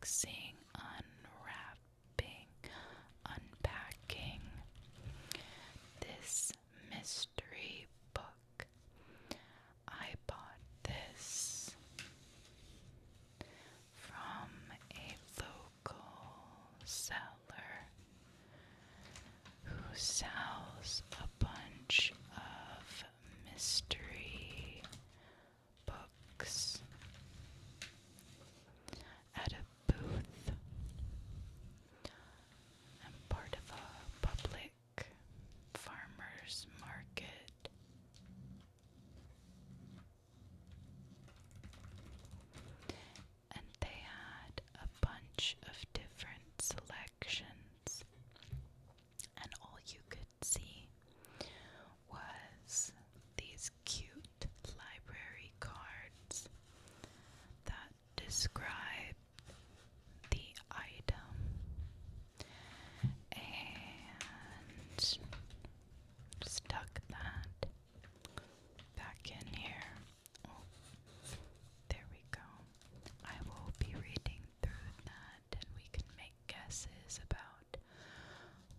relaxing, unwrapping, unpacking this mystery book. I bought this from a local seller who sells a bunch of mystery books at a booth. I'm part of a public farmers market. And they had a bunch of different selections, and all you could see was these cute library cards that describe the item and stuck that back in here. Oh, there we go. I will be reading through that and we can make guesses about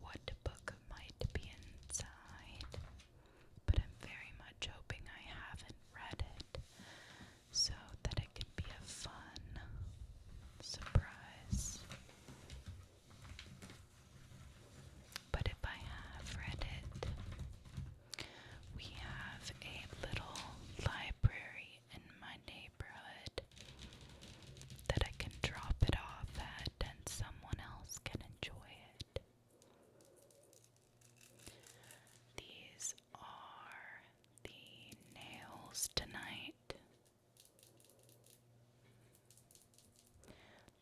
what book might be inside. But I'm very much hoping I haven't read it so that it can be a fun surprise. But if I have read it, we have a little library in my neighborhood that I can drop it off at and someone else can enjoy it. These are the nails tonight.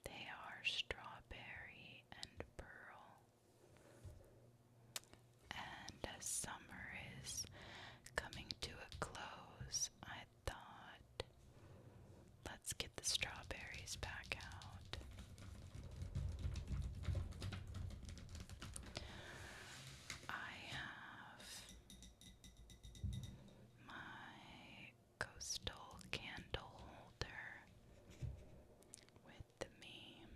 They are strawberry and pearl. And as summer is coming to a close, I thought, let's get the strawberries back out. I have my coastal candle holder with me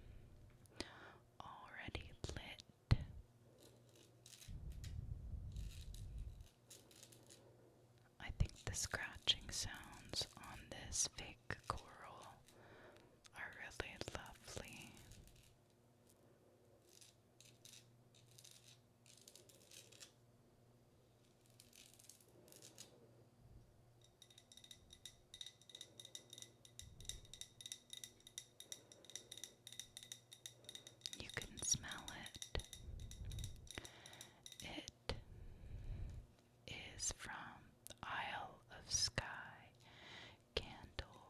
already lit. I think the scratching sounds on this fake coral are really lovely. You can smell it. It is from Isle of Skye candle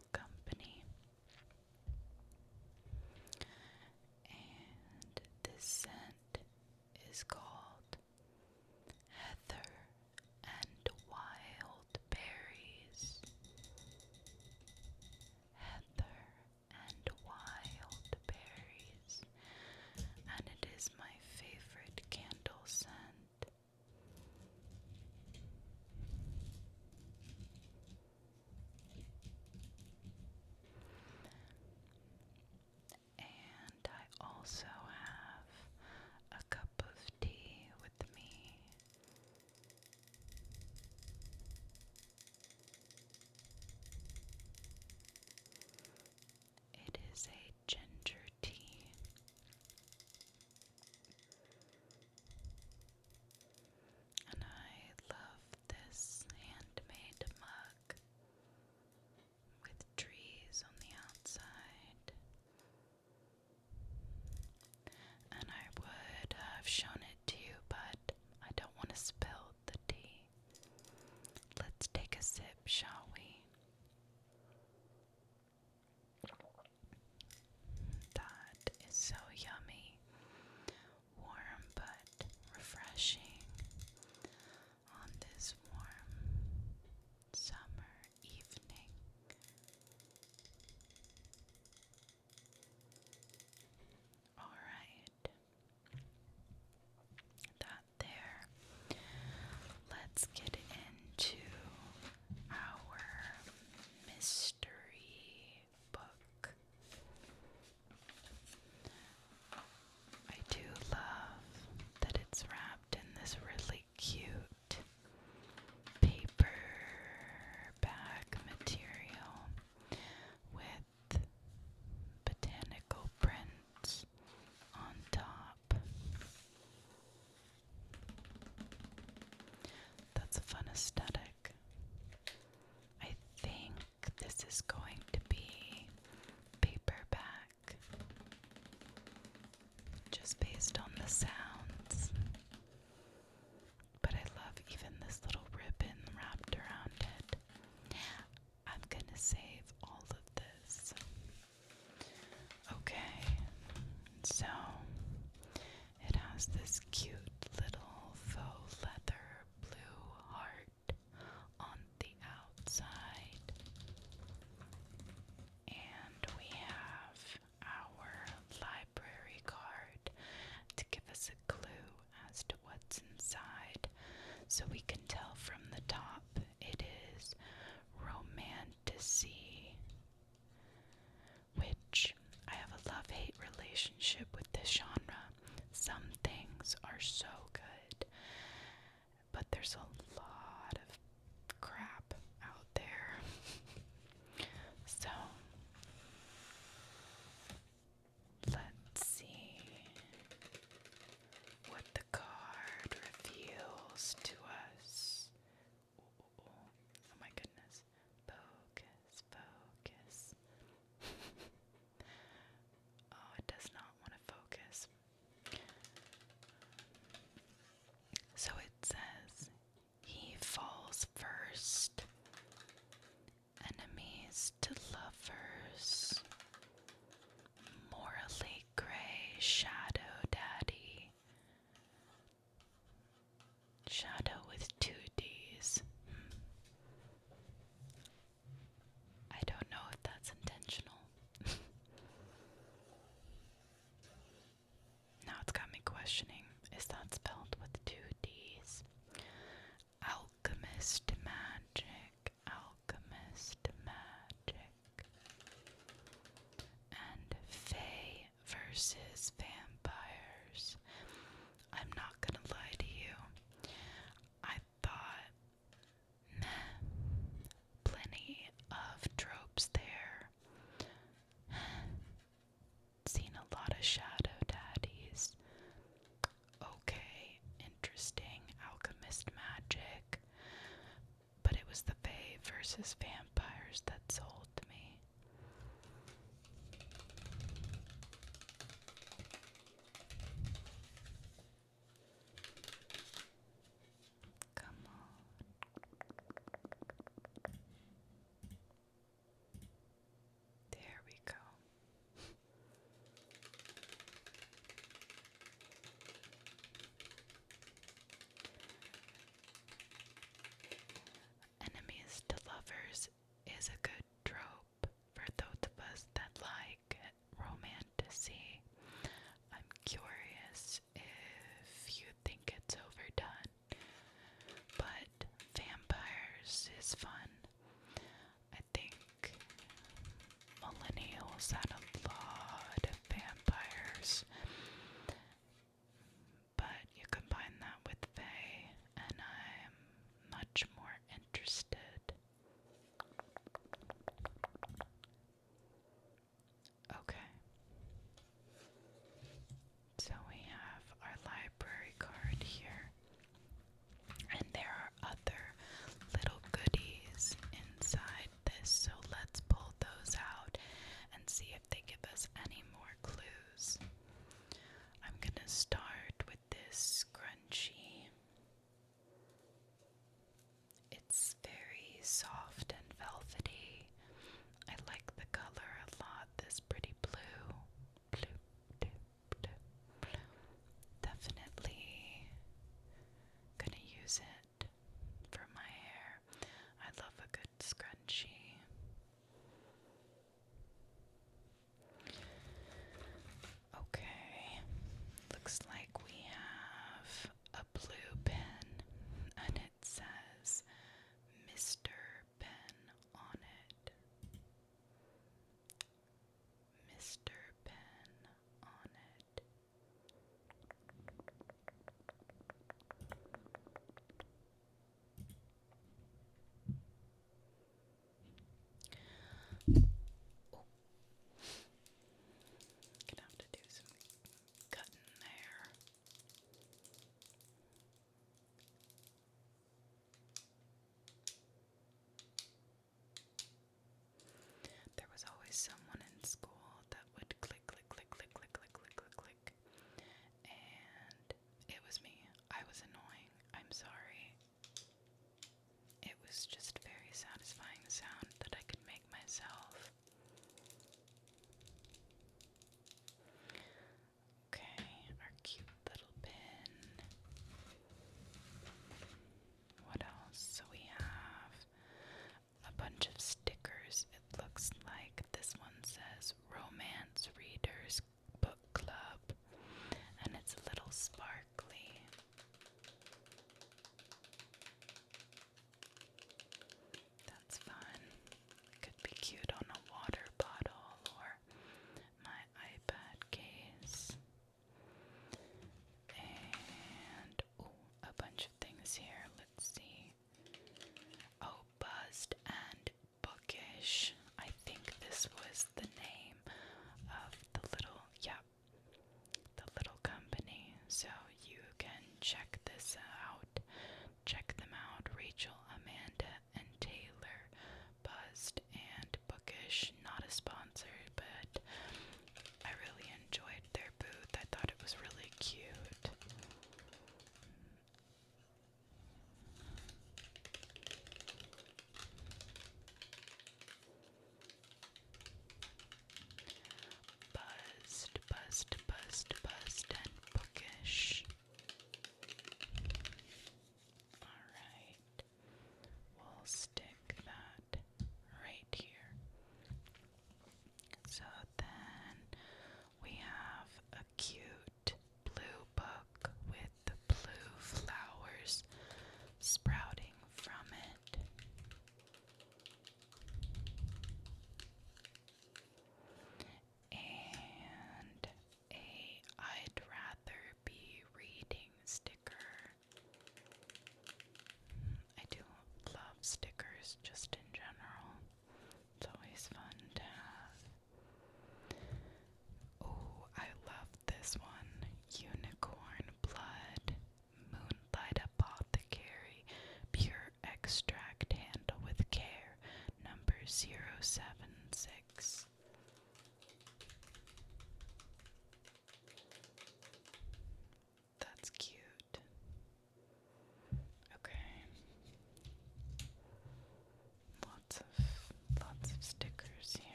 aesthetic. I think this is going to be paperback, just based on the sounds. But I love even this little ribbon wrapped around it. I'm gonna save all of this. Okay, so it has this cute little faux leather blue heart on the outside. And we have our library card to give us a clue as to what's inside. So we can tell from the top it is romantasy, which I have a love-hate relationship with this genre. Some things are so good, but there's a lot of crap out there. So let's see what the card reveals to us. Oh my goodness. Focus, focus. Oh, it does not want to focus. So it says, he falls first. Enemies to lovers. Morally gray shadow daddy. Shadow with 2 D's. I don't know if that's intentional. Now it's got me questioning, is that spelled with 2 D's? Alchemist magic, alchemist magic. And Fae versus vampires. I'm not gonna lie to you. I thought, plenty of tropes there. Seen a lot of shadow daddies. Okay, interesting. Alchemist magic. But it was the Fae versus vampires that sold me. Come on. There we go. Enemies to lovers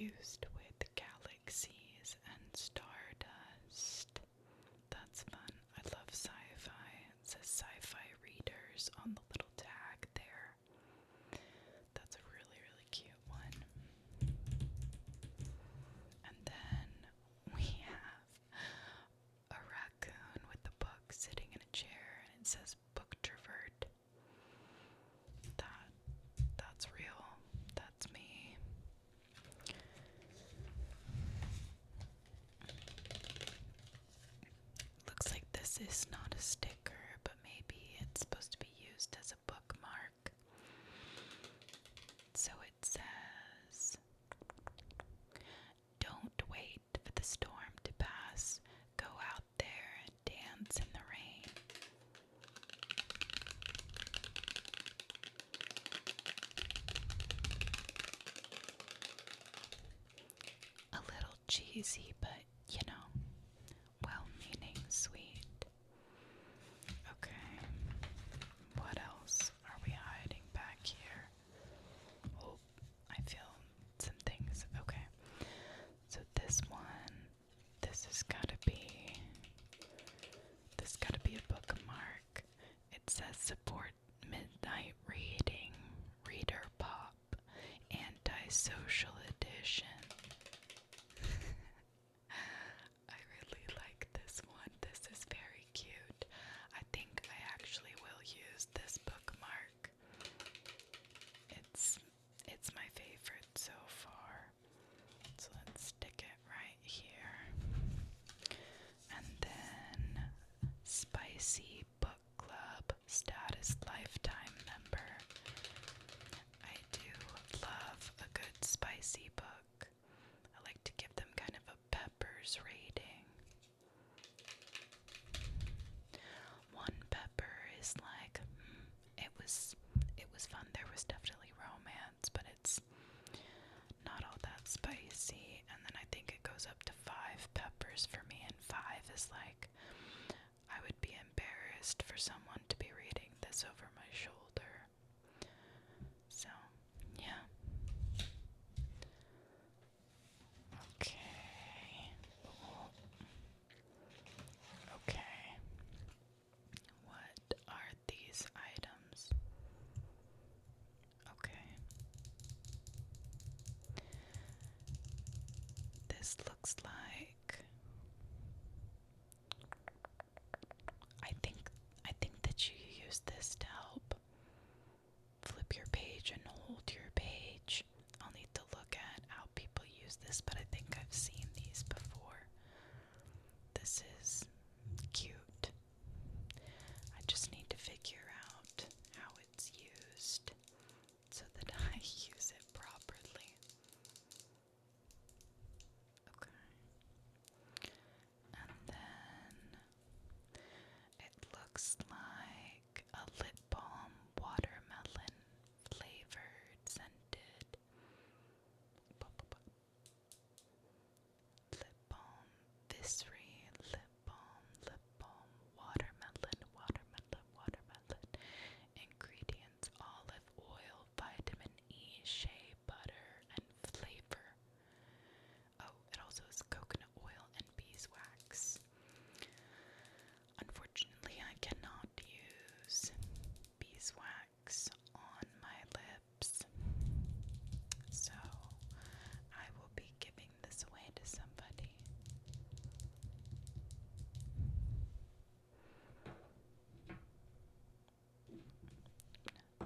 confused with galaxies and stardust. That's fun. I love sci-fi. It says sci-fi readers on the little tag there. That's a really, really cute one. And then we have a raccoon with a book sitting in a chair, and it says book trovert. That's real. That's me. Looks like this is not a sticker, but maybe it's supposed to be used as a bookmark. So it says, "Don't wait for the storm to pass. Go out there and dance in the rain." A little cheesy, but you know, well-meaning sweet. Okay, what else are we hiding back here? Oh, I feel some things. Okay, so this one, this has gotta be a bookmark. It says support midnight reading, reader pop, anti-social edition. I really like this one. This is very cute. I think I actually will use this bookmark. It's my favorite so far. So let's stick it right here. And then Spicy Book Club status lifetime member. I do love a good spicy book. I like to give them kind of a peppers rating. One pepper is like, it was fun. There was definitely romance, but it's not all that spicy. And then I think it goes up to 5 peppers for me, and 5 is like, I would be embarrassed for someone to be reading this over my shoulder. So, yeah. Okay. Okay. What are these items? Okay. This looks like, I think that you use this to help flip your page and hold your page. I'll need to look at how people use this, but I think I've seen these before. This is cute. I just need to figure out how it's used so that I use it properly. Okay. And then it looks like a lip balm, watermelon flavored, scented lip balm, Visry lip balm, watermelon, watermelon, watermelon. Ingredients: olive oil, vitamin E, shea butter, and flavor. Oh, it also has coconut oil and beeswax. Unfortunately, I cannot use beeswax on my lips, so I will be giving this away to somebody.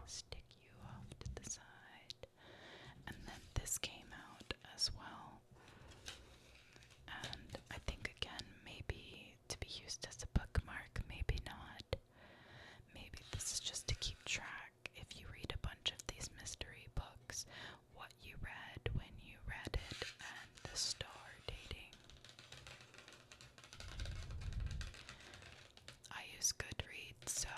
Stick you off to the side. And then this came out as well. And I think again, maybe to be used as a bookmark, maybe not. Maybe this is just to keep track, if you read a bunch of these mystery books, what you read, when you read it, and the star dating. I use Goodreads, so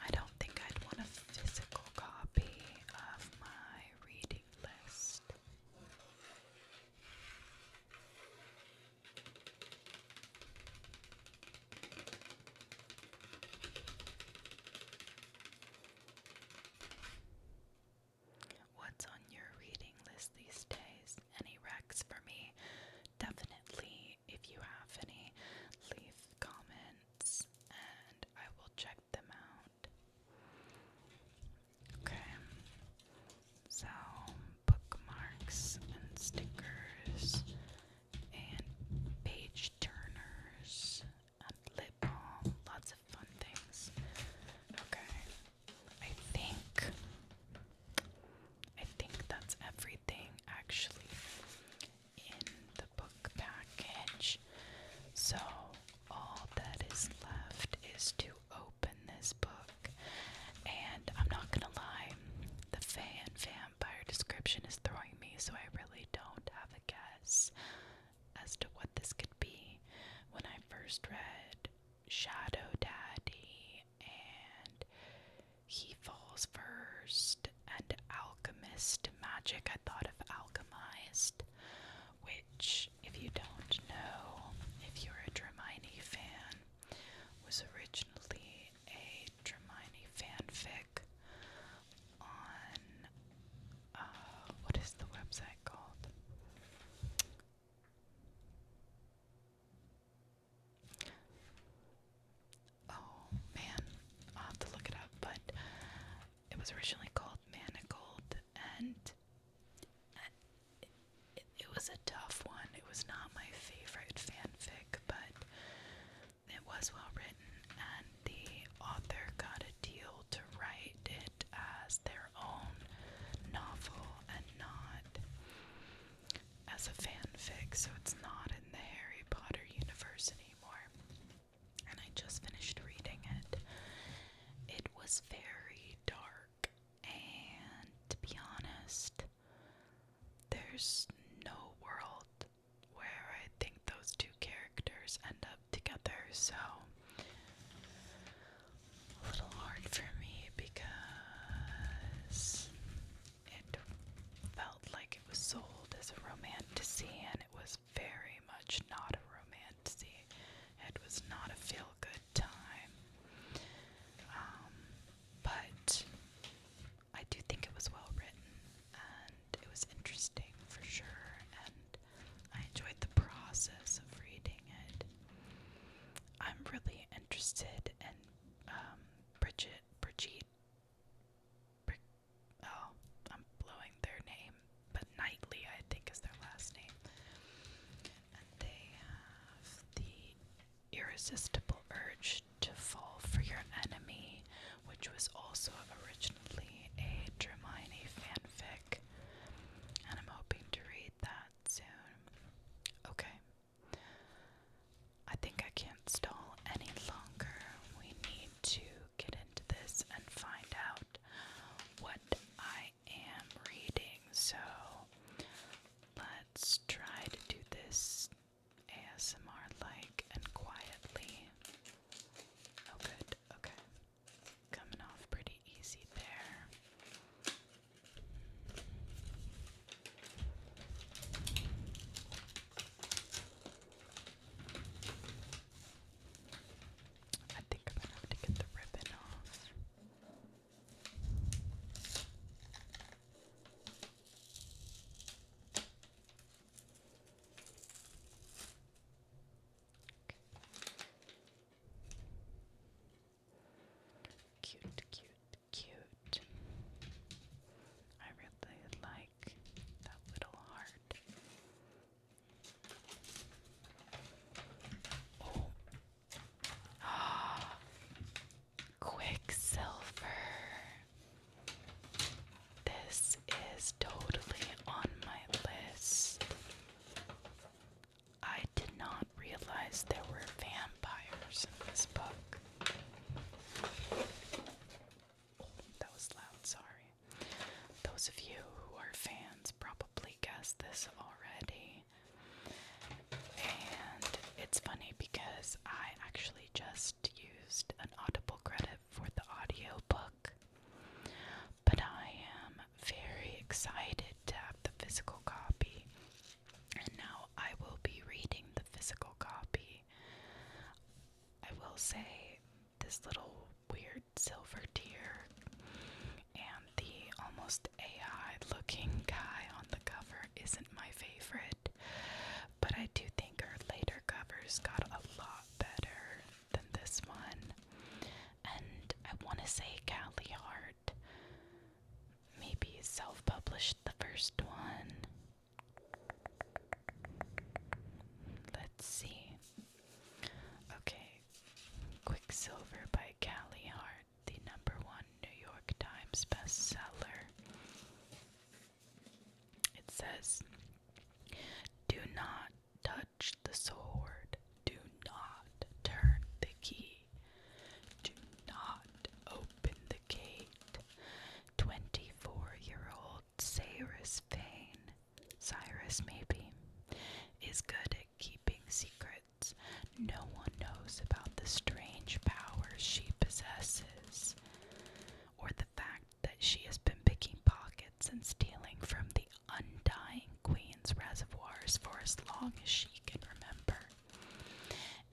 I don't think I'd want a physical copy of my reading list. first read Shadow Daddy and He Falls First and Alchemist Magic, I thought of Alchemized, which, if you don't know, if you're a Hermione fan, was originally a Hermione fanfic on, what is the website called? Oh man, I'll have to look it up, but it was originally called Manacled, and it was a tough one. It was not my favorite fanfic, but it was well written, and the author got a deal to write it as their own novel and not as a fanfic, so it's not in the Harry Potter universe anymore. And I just finished reading it. It was very dark, and to be honest, there's no world where I think those two characters end up together, so a little hard for me because it felt like it was sold as a romantasy, and it was very much not a romantasy. It was not a feel-good time. But I do think it was well written, and it was interesting for sure, and I enjoyed the process of reading it. I'm really interested in Brigitte, oh, I'm blowing their name, but Knightley, I think, is their last name. And they have the irresistible urge to fall for your enemy, which was also originally a Hermione fanfic, and I'm hoping to read that soon. Okay, I think I can't stall any longer. We need to get into this and find out what I am reading, so let's try to do this ASMR-like and quietly. Oh good, okay. Coming off pretty easy there. I think I'm gonna have to get the ribbon off. Cute, cute, cute. I really like that little heart. Oh. Quicksilver. This is totally on my list. I did not realize there were vampires in this book. Oh, that was loud, sorry. Those of you who are fans probably guessed this already. And it's funny because I actually just used an Audible credit for the audiobook, but I am very excited to have the physical copy, and now I will be reading the physical copy. I will say this little weird silver deer and the almost AI looking guy on the cover isn't my favorite, but I do think her later covers got a lot better than this one. And I want to say Callie Hart maybe self-published the first one. Let's see. Okay, Quicksilver by Callie Hart, the #1 New York Times bestseller. It says, "Do not touch the sword. Do not turn the key. Do not open the gate. 24-year-old Cyrus Vane, Cyrus maybe, is good at keeping secrets. No one knows about the strange powers she possesses, or the fact that she has been picking pockets and stealing from the undying queen's reservoirs for as long as she can remember.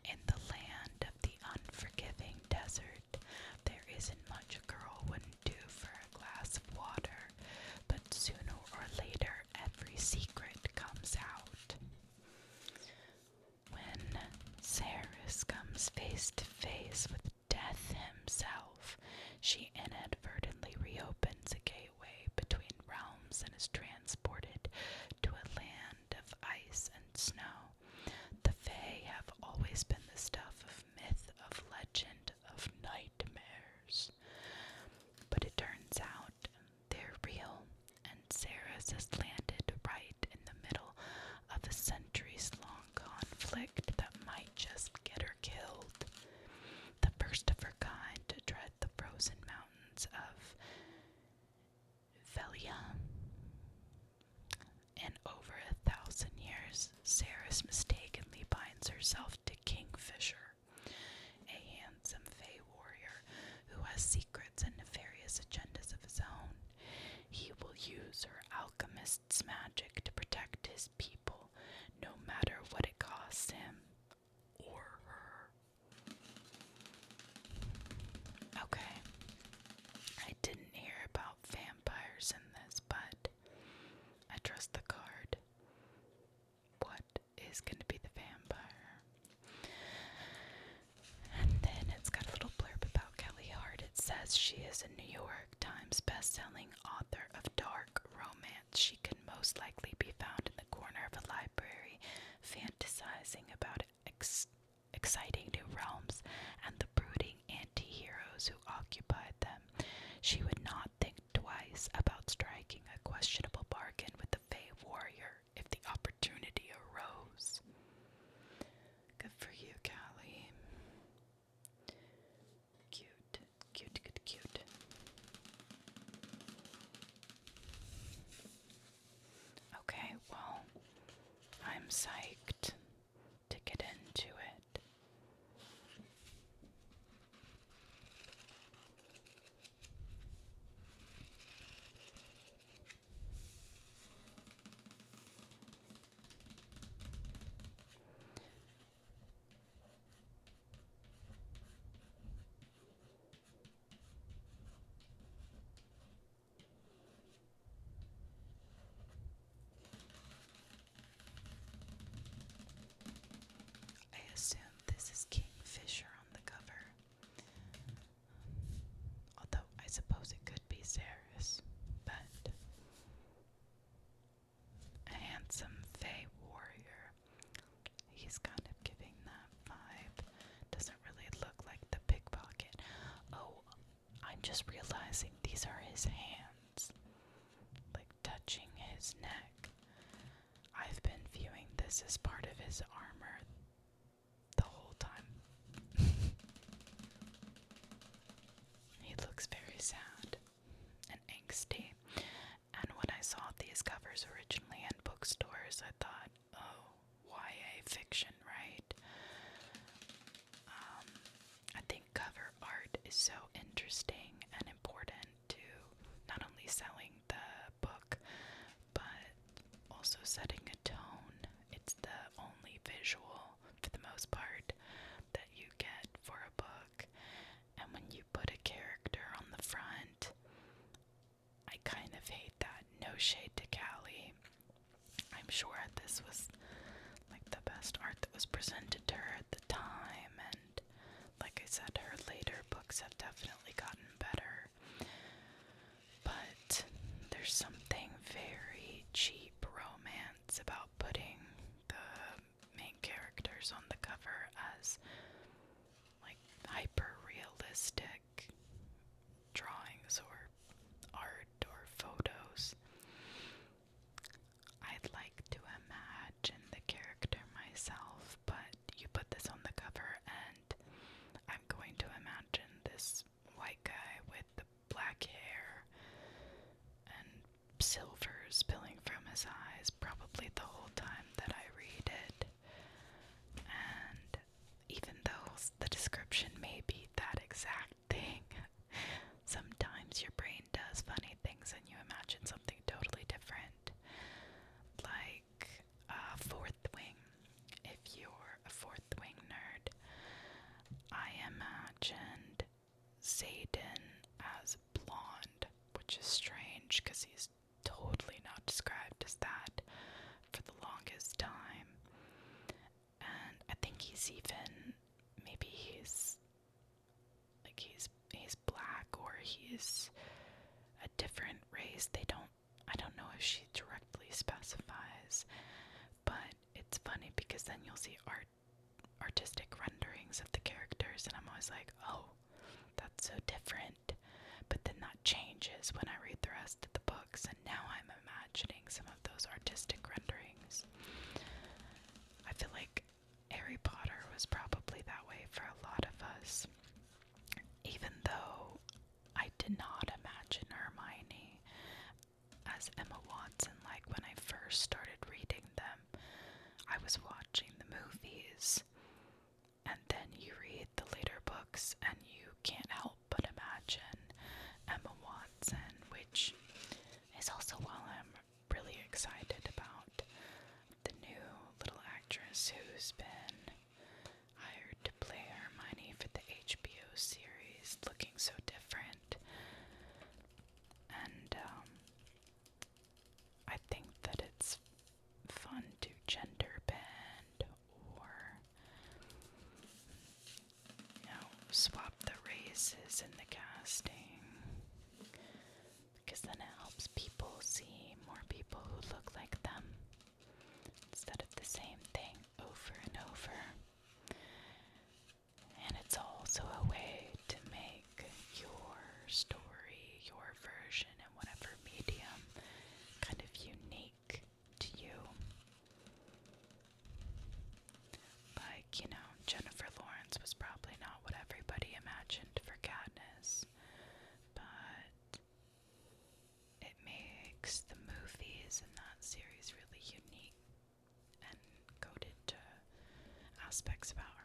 In the land of the unforgiving desert, there isn't much a girl wouldn't do for a glass of water, but sooner or later every secret comes out. When Ceres comes face to face with Death himself, she inadvertently reopens a gateway between realms and is transported to a land of ice and snow. The Fae have always been the stuff of myth, of legend, of nightmares. But it turns out they're real, and Ceres has landed right in the middle of a centuries-long conflict that might just get her killed. The first of her kind to tread the frozen mountains of Velia. In over 1,000 years, Ceres mistakenly binds herself to Kingfisher, a handsome Fae warrior who has secrets and nefarious agendas of his own. He will use her alchemist's magic to protect his people, no matter what it costs him or her. Okay, I didn't hear about vampires in this, but I trust the card. What is going to be the vampire? And then it's got a little blurb about Kelly Hart. It says she is a New York Times best-selling author of dark romance. She can most likely be found in the corner of a library, fantasizing about exciting new realms and the brooding anti-heroes who occupy them. She would not think twice about striking a questionable bargain with the Fae warrior if the opportunity arose. Good for you, Callie. Cute, cute, cute, cute. Okay, well, I'm psyched to get into it. I assume this is Kingfisher on the cover. Although I suppose it could be Ceres, but a handsome Fae warrior. He's kind of giving that vibe. Doesn't really look like the pickpocket. Oh, I'm just realizing these are his hands, like touching his neck. I've been viewing this as part of his armor the whole time. He looks very sad and angsty. And when I saw these covers originally in bookstores, I thought, oh, YA fiction, right? I think cover art is so interesting and important to not only selling the book, but also setting a tone. It's the only visual, for the most part, that you get for a book. And when you put a character on the front, I kind of hate that. No shade to Callie. I'm sure this was like the best art that was presented to her at the time, and like I said, her later books have definitely gotten better. But there's something very cheap romance about putting the main characters on the cover as like hyper realistic drawings or art or photos. I'd like to imagine the character myself, but you put this on the cover and I'm going to imagine this white guy with the black hair and silver spilling from his eyes probably the whole time that I read it. And even though Zayden as blonde, which is strange because he's totally not described as that for the longest time. And I think he's even, maybe he's like he's black or he's a different race. I don't know if she directly specifies, but it's funny because then you'll see artistic renderings of the characters and I'm always like, oh, that's so different. But then that changes when I read the rest of the books, and now I'm imagining some of those artistic renderings. I feel like Harry Potter was probably that way for a lot of us. Even though I did not imagine Hermione as Emma Watson like when I first started reading them. I was watching the movies, and then you read the later books and you can't help but imagine Emma Watson, which is also why I'm really excited about the new little actress who's been hired to play Hermione for the HBO series, looking so different. And I think that it's fun to gender bend or, swap the races in the casting, because then it helps people see more people who look like them instead of the same thing over and over. And it's also a way to make your story, your version in whatever medium, kind of unique to you. Like, Jennifer Lawrence was probably not what everybody imagined for Katniss, but it makes the movies in that series really unique and coded to aspects about